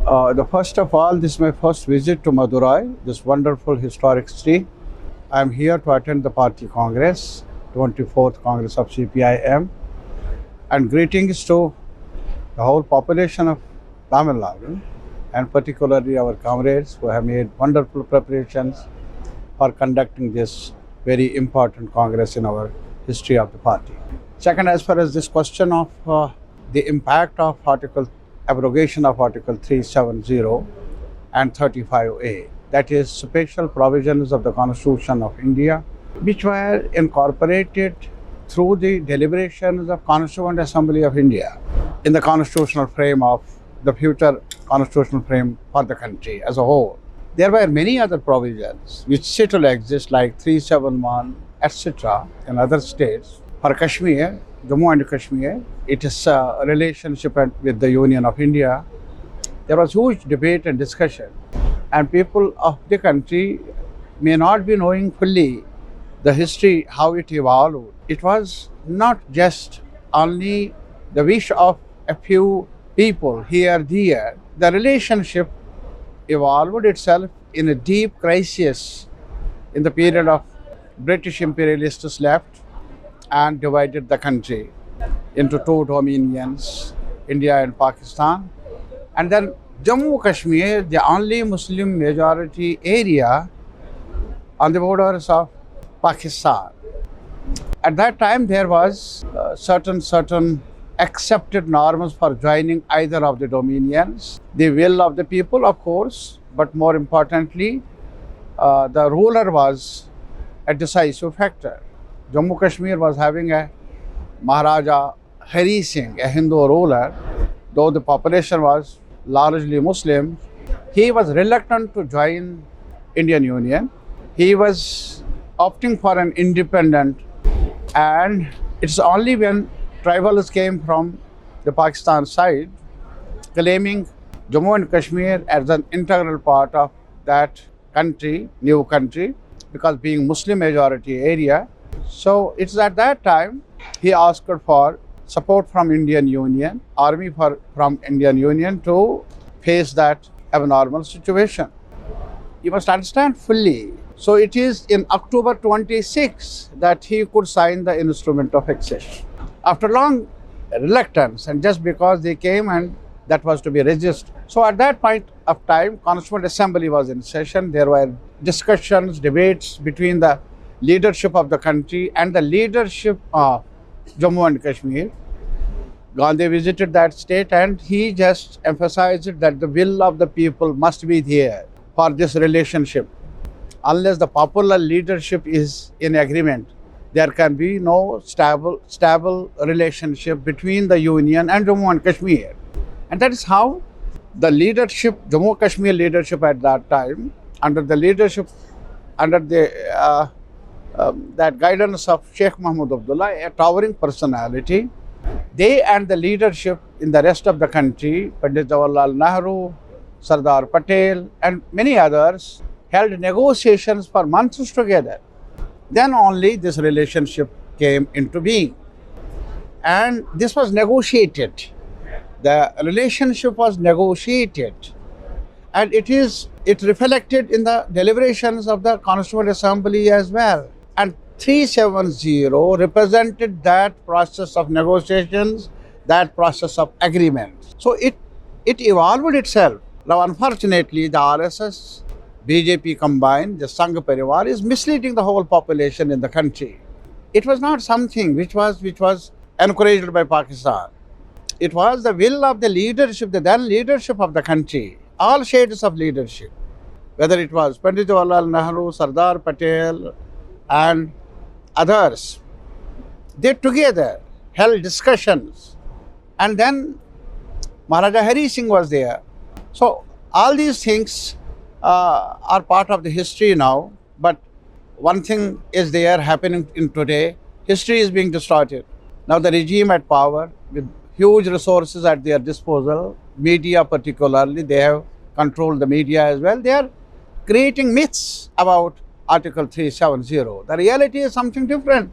The first of all, this is my first visit to Madurai, this wonderful historic city. I am here to attend the party congress, 24th Congress of CPIM, and greetings to the whole population of Tamilnadu, and particularly our comrades who have made wonderful preparations for conducting this very important congress in our history of the party. Second, as far as this question of the impact of abrogation of Article 370 and 35A, that is special provisions of the Constitution of India, which were incorporated through the deliberations of Constituent Assembly of India in the constitutional frame of the future constitutional frame for the country as a whole. There were many other provisions which still exist, like 371, etc. in other states. For Kashmir, Jammu and Kashmir, it is a relationship with the Union of India. There was huge debate and discussion, and people of the country may not be knowing fully the history, how it evolved. It was not just only the wish of a few people here, there. The relationship evolved itself in a deep crisis in the period of British imperialists left and divided the country into two dominions, India and Pakistan. And then Jammu Kashmir, the only Muslim majority area on the borders of Pakistan. At that time, there was certain accepted norms for joining either of the dominions. The will of the people, of course, but more importantly, the ruler was a decisive factor. Jammu Kashmir was having a Maharaja Hari Singh, a Hindu ruler. Though the population was largely Muslim, he was reluctant to join Indian Union. He was opting for an independent, and it's only when tribals came from the Pakistan side claiming Jammu and Kashmir as an integral part of that country, new country, because being Muslim majority area. So it's at that time he asked for support from Indian Union, army from Indian Union to face that abnormal situation. You must understand fully. So it is in October 26 that he could sign the instrument of accession. After long reluctance, and just because they came and that was to be registered. So at that point of time, Constituent Assembly was in session. There were discussions, debates between the leadership of the country and the leadership of Jammu and Kashmir. Gandhi visited that state and he just emphasized that the will of the people must be there for this relationship. Unless the popular leadership is in agreement, there can be no stable relationship between the Union and Jammu and Kashmir. And that is how the leadership, Jammu Kashmir leadership at that time, under the that guidance of Sheikh Mahmud Abdullah, a towering personality, they and the leadership in the rest of the country, Pandit Jawaharlal Nehru, Sardar Patel, and many others, held negotiations for months together. Then only this relationship came into being. And this was negotiated. The relationship was negotiated. And it reflected in the deliberations of the Constituent Assembly as well. And 370 represented that process of negotiations, that process of agreement. So it evolved itself. Now, unfortunately, the RSS, BJP combined, the Sangh Parivar is misleading the whole population in the country. It was not something which was encouraged by Pakistan. It was the will of the leadership, the then leadership of the country, all shades of leadership, whether it was Pandit Jawaharlal Nehru, Sardar Patel, and others. They together held discussions, and then Maharaja Hari Singh was there. So all these things are part of the history now, but one thing is there happening in today. History is being distorted. Now the regime at power with huge resources at their disposal, media particularly, they have controlled the media as well. They are creating myths about Article 370. The reality is something different.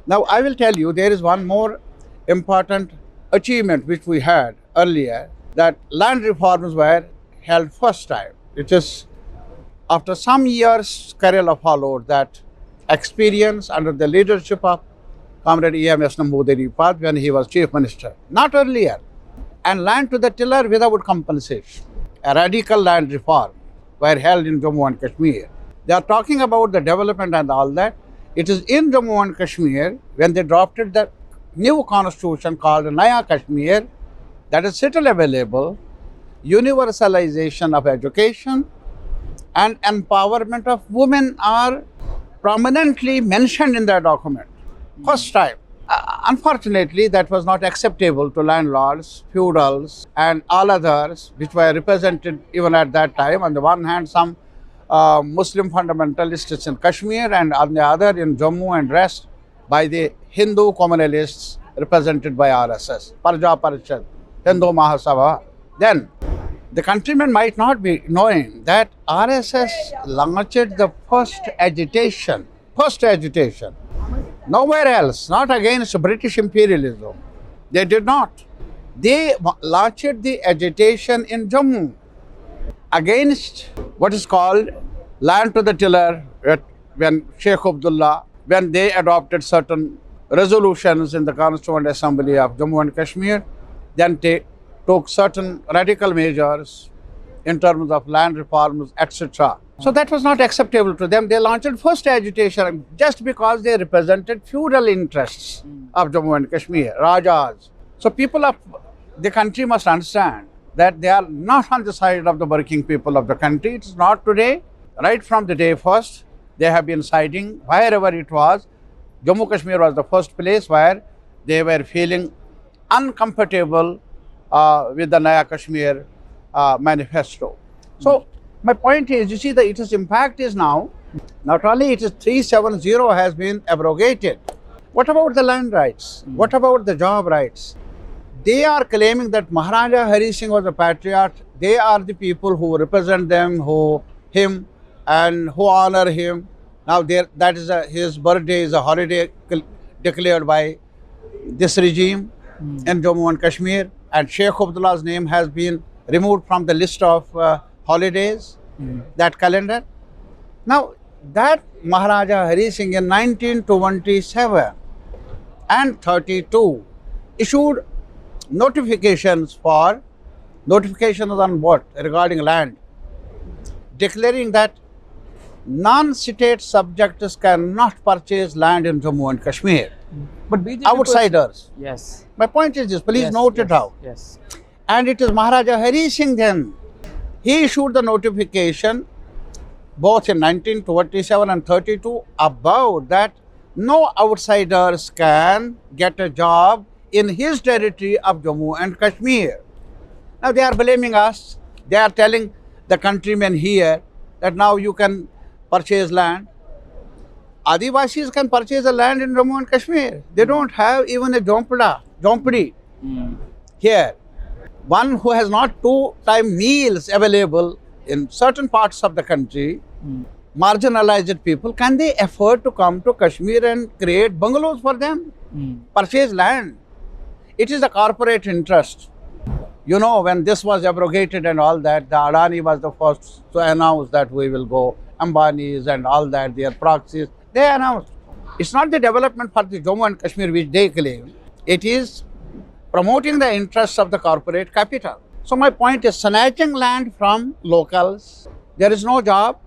Now I will tell you, there is one more important achievement which we had earlier, that land reforms were held first time. It is after some years, Kerala followed that experience under the leadership of Comrade E.M.S. Namboodiripad when he was Chief Minister, not earlier, and land to the tiller without compensation. A radical land reform were held in Jammu and Kashmir. They are talking about the development and all that. It is in Jammu and Kashmir when they drafted the new constitution called Naya Kashmir, that is still available, universalization of education and empowerment of women are prominently mentioned in that document. First time. Unfortunately, that was not acceptable to landlords, feudals, and all others which were represented even at that time. On the one hand, some Muslim fundamentalists in Kashmir, and on the other in Jammu and rest by the Hindu communalists represented by RSS, Parja Parishad, Hindu Mahasabha. Then the countrymen might not be knowing that RSS launched the first agitation, nowhere else, not against British imperialism. They did not. They launched the agitation in Jammu against what is called land to the tiller, when Sheikh Abdullah, when they adopted certain resolutions in the Constituent Assembly of Jammu and Kashmir, then they took certain radical measures in terms of land reforms, etc. So that was not acceptable to them. They launched first agitation just because they represented feudal interests of Jammu and Kashmir, Rajas. So people of the country must understand that they are not on the side of the working people of the country. It is not today. Right from the day first, they have been siding wherever it was. Jammu Kashmir was the first place where they were feeling uncomfortable with the Naya Kashmir manifesto. So my point is, you see, its impact is now, not only it is 370 has been abrogated. What about the land rights? What about the job rights? They are claiming that Maharaja Hari Singh was a patriot. They are the people who represent them, him, and who honor him. Now that is his birthday is a holiday declared by this regime in Jammu and Kashmir, and Sheikh Abdullah's name has been removed from the list of holidays, that calendar. Now that Maharaja Hari Singh in 1927 and 32 issued notifications on what? Regarding land, declaring that non-state subjects cannot purchase land in Jammu and Kashmir. But BJP outsiders. Yes. My point is this, please note it out. Yes. And it is Maharaja Hari Singh then. He issued the notification both in 1927 and 32 about that no outsiders can get a job in his territory of Jammu and Kashmir. Now they are blaming us. They are telling the countrymen here that now you can purchase land. Adivasis can purchase a land in Jammu and Kashmir. They don't have even a jhompadi here. One who has not two-time meals available in certain parts of the country, marginalized people, can they afford to come to Kashmir and create bungalows for them? Purchase land. It is a corporate interest. You know, when this was abrogated and all that, the Adani was the first to announce that we will go, Ambanis and all that, their proxies, they announced. It's not the development for the Jammu and Kashmir which they claim. It is promoting the interests of the corporate capital. So my point is, snatching land from locals, there is no job.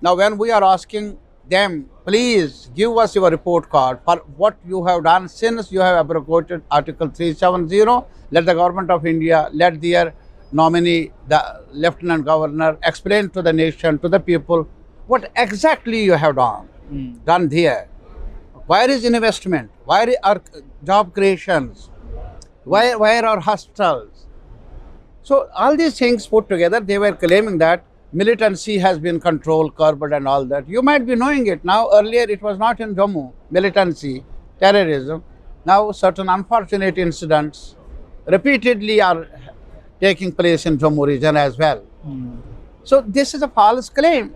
Now when we are asking them, please give us your report card for what you have done since you have abrogated Article 370, let the government of India, let their nominee, the Lieutenant Governor, explain to the nation, to the people, what exactly you have done there. Where is investment? Where are job creations? Where are hospitals? So all these things put together, they were claiming that militancy has been controlled, curbed and all that. You might be knowing it now. Earlier it was not in Jammu, militancy, terrorism. Now certain unfortunate incidents repeatedly are taking place in Jammu region as well. So this is a false claim.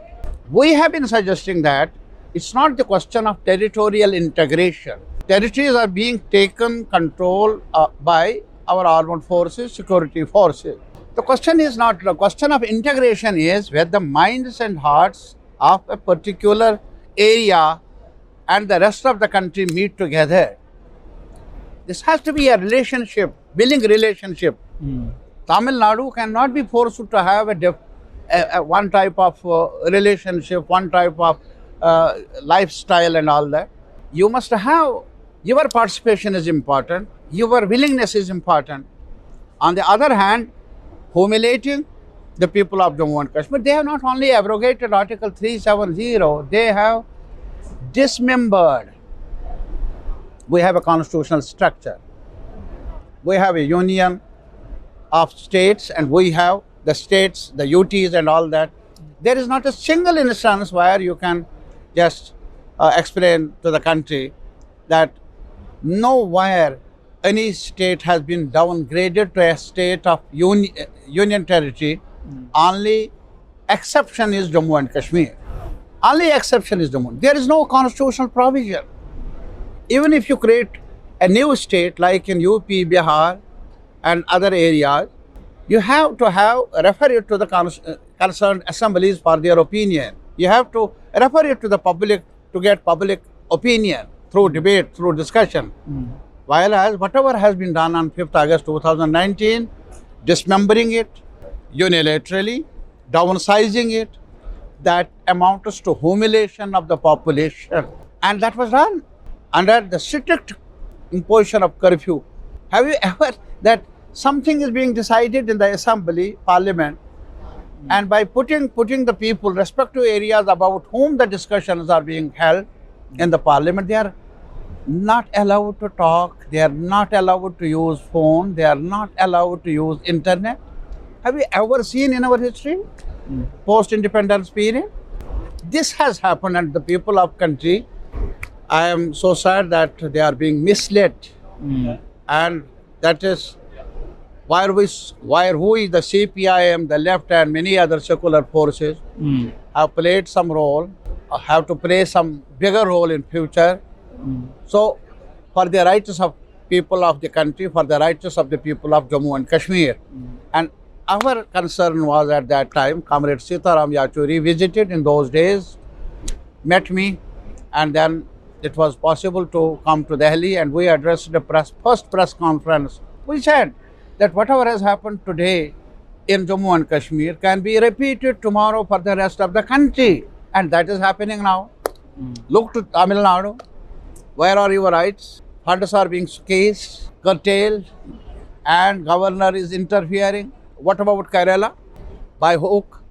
We have been suggesting that it's not the question of territorial integration. Territories are being taken control by our armed forces, security forces. The question is not, the question of integration is where the minds and hearts of a particular area and the rest of the country meet together. This has to be a relationship, willing relationship. Tamil Nadu cannot be forced to have one type of relationship, one type of lifestyle and all that. You must have, your participation is important, your willingness is important. On the other hand, humiliating the people of Jammu and Kashmir, they have not only abrogated Article 370, they have dismembered. We have a constitutional structure. We have a union of states and we have the states, the UTs and all that. There is not a single instance where you can just explain to the country that nowhere any state has been downgraded to a state of union territory. Only exception is Jammu and Kashmir. Only exception is Jammu. There is no constitutional provision. Even if you create a new state like in UP, Bihar and other areas, you have to refer it to the concerned assemblies for their opinion. You have to refer it to the public to get public opinion through debate, through discussion. While as whatever has been done on 5th August 2019, dismembering it unilaterally, downsizing it, that amounts to humiliation of the population. And that was done under the strict imposition of curfew. Have you ever that something is being decided in the assembly, parliament, and by putting the people respective areas about whom the discussions are being held in the parliament, they are not allowed to talk, they are not allowed to use phone, they are not allowed to use internet. Have you ever seen in our history, post-independence period? This has happened and the people of country, I am so sad that they are being misled. And that is why we, the CPIM, the left and many other secular forces have played some role, have to play some bigger role in future. So for the rights of people of the country, for the rights of the people of Jammu and Kashmir. And our concern was at that time, Comrade Sitaram Yachuri visited in those days, met me, and then it was possible to come to Delhi and we addressed the first press conference. We said that whatever has happened today in Jammu and Kashmir can be repeated tomorrow for the rest of the country. And that is happening now. Look to Tamil Nadu. Where are your rights? Funds are being squeezed, curtailed, and governor is interfering. What about Kerala? By hook,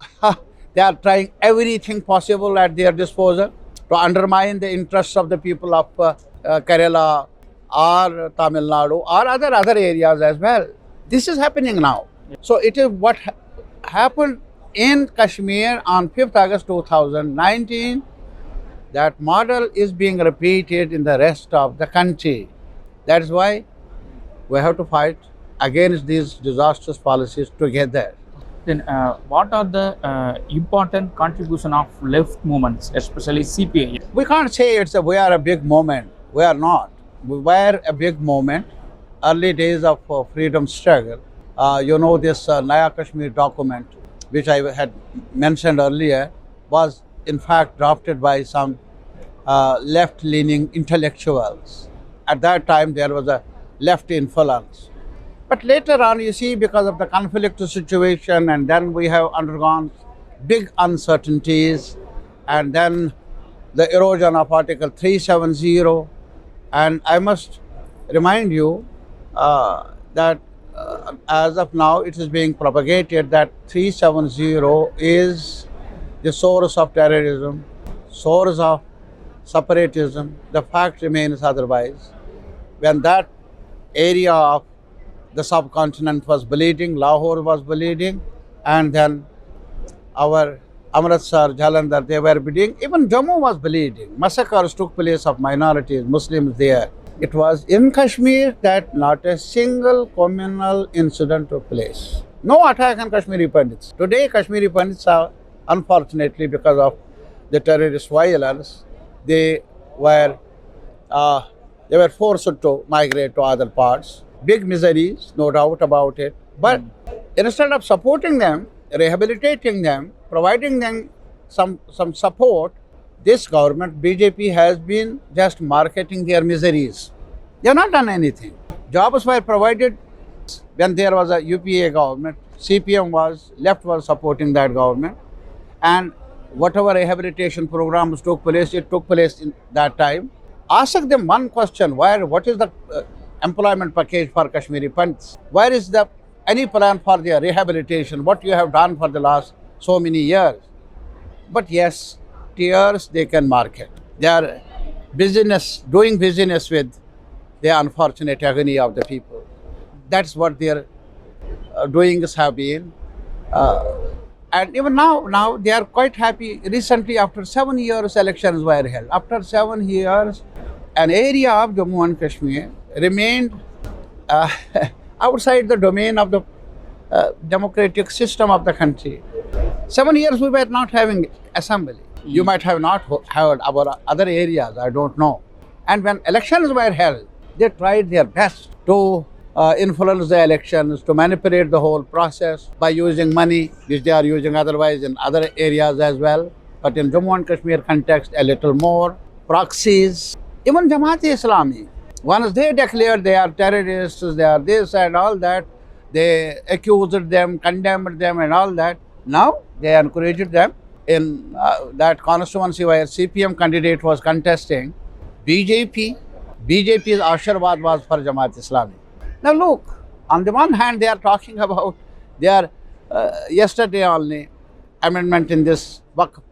they are trying everything possible at their disposal to undermine the interests of the people of Kerala or Tamil Nadu or other areas as well. This is happening now. So it is what happened in Kashmir on 5th August 2019. That model is being repeated in the rest of the country. That is why we have to fight against these disastrous policies together. Then what are the important contribution of left movements, especially CPIM? We can't say we are a big movement. We are not. We were a big movement. Early days of freedom struggle. This Naya Kashmir document, which I had mentioned earlier, was in fact drafted by some left-leaning intellectuals. At that time, there was a left influence. But later on, you see, because of the conflict situation, and then we have undergone big uncertainties, and then the erosion of Article 370. And I must remind you that as of now, it is being propagated that 370 is the source of terrorism, source of separatism. The fact remains otherwise. When that area of the subcontinent was bleeding, Lahore was bleeding, and then our Amritsar, Jalandhar, they were bleeding. Even Jammu was bleeding. Massacres took place of minorities, Muslims there. It was in Kashmir that not a single communal incident took place. No attack on Kashmiri Pandits. Today, Kashmiri Pandits are, unfortunately, because of the terrorist violence, they were forced to migrate to other parts. Big miseries, no doubt about it. But Instead of supporting them, rehabilitating them, providing them some support, this government, BJP, has been just marketing their miseries. They have not done anything. Jobs were provided when there was a UPA government. CPIM left was supporting that government. And whatever rehabilitation programs took place, it took place in that time. Ask them one question: what is the employment package for Kashmiri Pandits? Where is any plan for their rehabilitation? What you have done for the last so many years? But yes, tears they can market. They are doing business with the unfortunate agony of the people. That's what their doings have been. And even now they are quite happy. Recently, after 7 years, elections were held. After 7 years, an area of Jammu and Kashmir remained outside the domain of the democratic system of the country. 7 years we were not having assembly. You might have not heard about other areas, I don't know. And when elections were held, they tried their best to influence the elections, to manipulate the whole process by using money, which they are using otherwise in other areas as well. But in Jammu and Kashmir context, a little more. Proxies, even Jamaat-e-Islami, once they declared they are terrorists, they are this and all that, they accused them, condemned them and all that. Now they encouraged them in that constituency where CPM candidate was contesting. BJP's Ashirwad was for Jamaat-e-Islami. Now look, on the one hand they are talking about their yesterday only amendment in this Waqf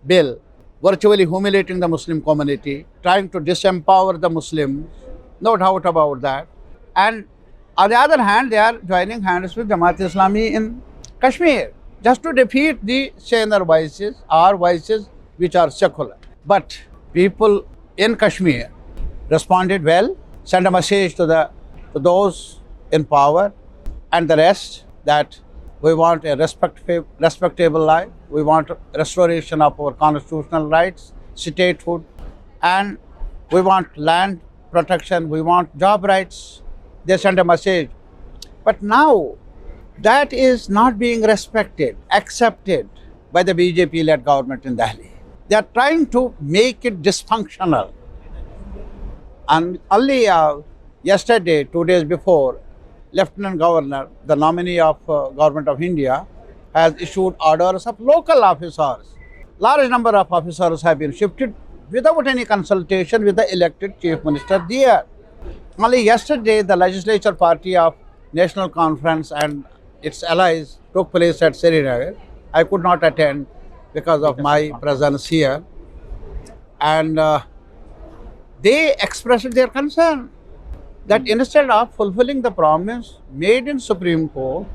bill, virtually humiliating the Muslim community, trying to disempower the Muslims, no doubt about that. And on the other hand, they are joining hands with Jamaat-e-Islami in Kashmir, just to defeat the saner voices or voices which are secular. But people in Kashmir responded well, sent a message to those in power and the rest that we want a respectable life, we want restoration of our constitutional rights, statehood, and we want land protection, we want job rights. They sent a message. But now that is not being respected, accepted by the BJP-led government in Delhi. They are trying to make it dysfunctional. And only yesterday, 2 days before, Lieutenant Governor, the nominee of Government of India, has issued orders of local officers. Large number of officers have been shifted without any consultation with the elected Chief Minister there. Only yesterday, the legislature party of National Conference and its allies took place at Srinagar. I could not attend because of my presence here. And they expressed their concern that instead of fulfilling the promise made in Supreme Court,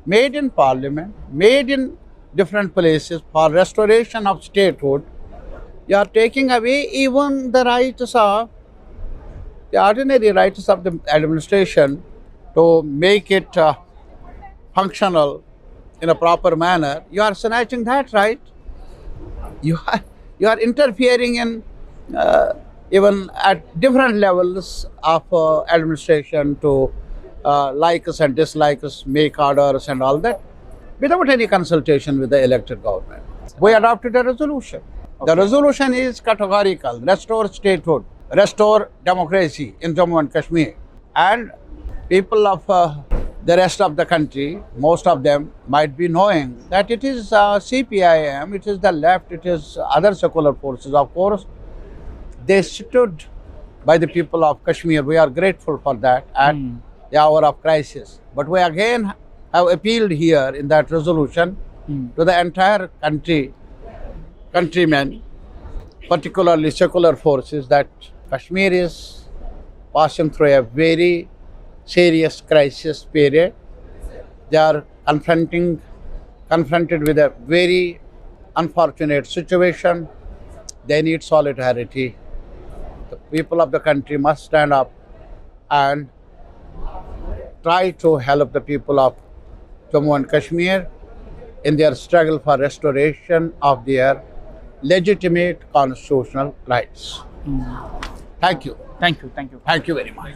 made in Parliament, made in different places for restoration of statehood, you are taking away even the rights of the ordinary rights of the administration to make it functional in a proper manner. You are snatching that right. You are interfering in even at different levels of administration to like us and dislike us, make orders and all that, without any consultation with the elected government. We adopted a resolution. Okay. The resolution is categorical: restore statehood, restore democracy in Jammu and Kashmir. And people of the rest of the country, most of them might be knowing that it is CPIM, it is the left, it is other secular forces, of course. They stood by the people of Kashmir. We are grateful for that at the hour of crisis. But we again have appealed here in that resolution to the entire countrymen, particularly secular forces, that Kashmir is passing through a very serious crisis period. They are confronted with a very unfortunate situation. They need solidarity. The people of the country must stand up and try to help the people of Jammu and Kashmir in their struggle for restoration of their legitimate constitutional rights. Thank you. Thank you. Thank you. Thank you very much.